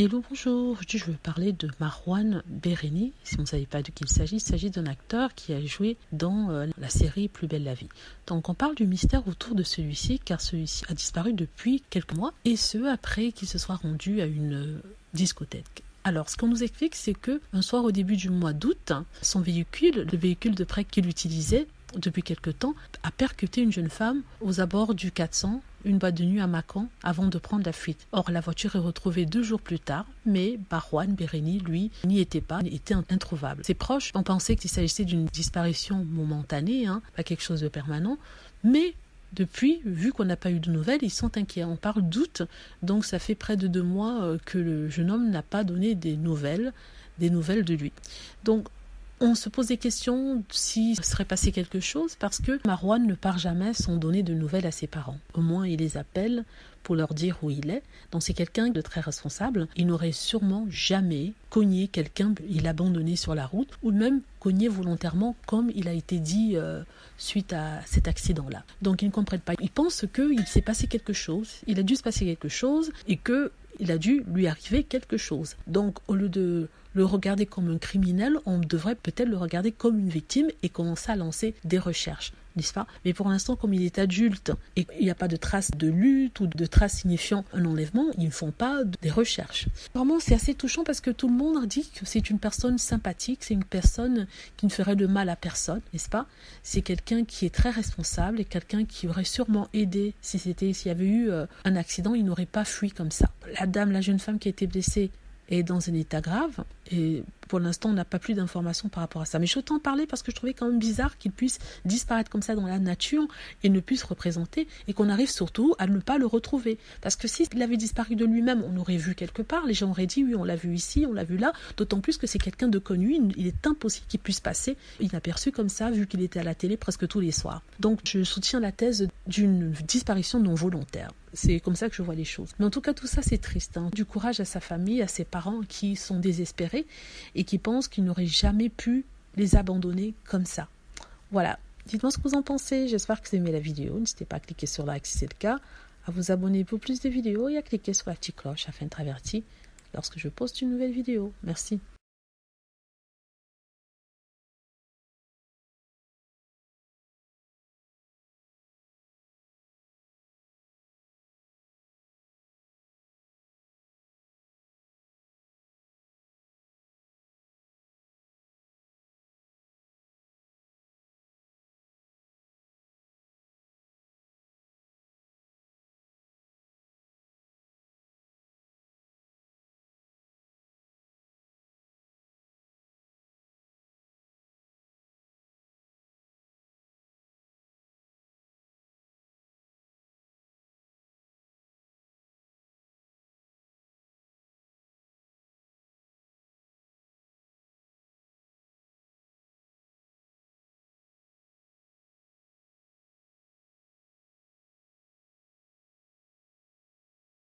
Hello, bonjour. Aujourd'hui, je veux parler de Marouane Béréni. Si vous ne savez pas de qui il s'agit d'un acteur qui a joué dans la série Plus belle la vie. Donc, on parle du mystère autour de celui-ci, car celui-ci a disparu depuis quelques mois, et ce, après qu'il se soit rendu à une discothèque. Alors, ce qu'on nous explique, c'est que un soir au début du mois d'août, son véhicule, le véhicule de prêt qu'il utilisait depuis quelque temps, a percuté une jeune femme aux abords du 400, une boîte de nuit à Mâcon, avant de prendre la fuite. Or, la voiture est retrouvée 2 jours plus tard, mais Marouane Béréni, lui, n'y était pas, il était introuvable. Ses proches ont pensé qu'il s'agissait d'une disparition momentanée, pas quelque chose de permanent, mais depuis, vu qu'on n'a pas eu de nouvelles, ils sont inquiets. On parle d'août, donc ça fait près de 2 mois que le jeune homme n'a pas donné des nouvelles de lui. Donc, on se pose des questions s'il serait passé quelque chose, parce que Marouane ne part jamais sans donner de nouvelles à ses parents. Au moins, il les appelle pour leur dire où il est. Donc c'est quelqu'un de très responsable. Il n'aurait sûrement jamais cogné quelqu'un, il abandonné sur la route, ou même cogné volontairement, comme il a été dit suite à cet accident-là. Donc ils ne comprennent pas. Ils pensent qu'il s'est passé quelque chose, il a dû se passer quelque chose, et qu'il a dû lui arriver quelque chose. Donc au lieu de le regarder comme un criminel, on devrait peut-être le regarder comme une victime et commencer à lancer des recherches, n'est-ce pas? Mais pour l'instant, comme il est adulte et il n'y a pas de traces de lutte ou de traces signifiant un enlèvement, ils ne font pas des recherches. Vraiment, c'est assez touchant parce que tout le monde dit que c'est une personne sympathique, c'est une personne qui ne ferait de mal à personne, n'est-ce pas? C'est quelqu'un qui est très responsable et quelqu'un qui aurait sûrement aidé s'il y avait eu un accident, il n'aurait pas fui comme ça. La jeune femme qui a été blessée, est dans un état grave et pour l'instant on n'a pas plus d'informations par rapport à ça, mais je t'en parler parce que je trouvais quand même bizarre qu'il puisse disparaître comme ça dans la nature et ne puisse représenter et qu'on arrive surtout à ne pas le retrouver, parce que s'il avait disparu de lui-même, on aurait vu quelque part, les gens auraient dit oui, on l'a vu ici, on l'a vu là, d'autant plus que c'est quelqu'un de connu, il est impossible qu'il puisse passer inaperçu comme ça vu qu'il était à la télé presque tous les soirs. Donc je soutiens la thèse d'une disparition non volontaire. C'est comme ça que je vois les choses. Mais en tout cas, tout ça, c'est triste. Du courage à sa famille, à ses parents qui sont désespérés et qui pensent qu'ils n'auraient jamais pu les abandonner comme ça. Voilà. Dites-moi ce que vous en pensez. J'espère que vous aimez la vidéo. N'hésitez pas à cliquer sur like si c'est le cas, à vous abonner pour plus de vidéos et à cliquer sur la petite cloche afin d'être averti lorsque je poste une nouvelle vidéo. Merci.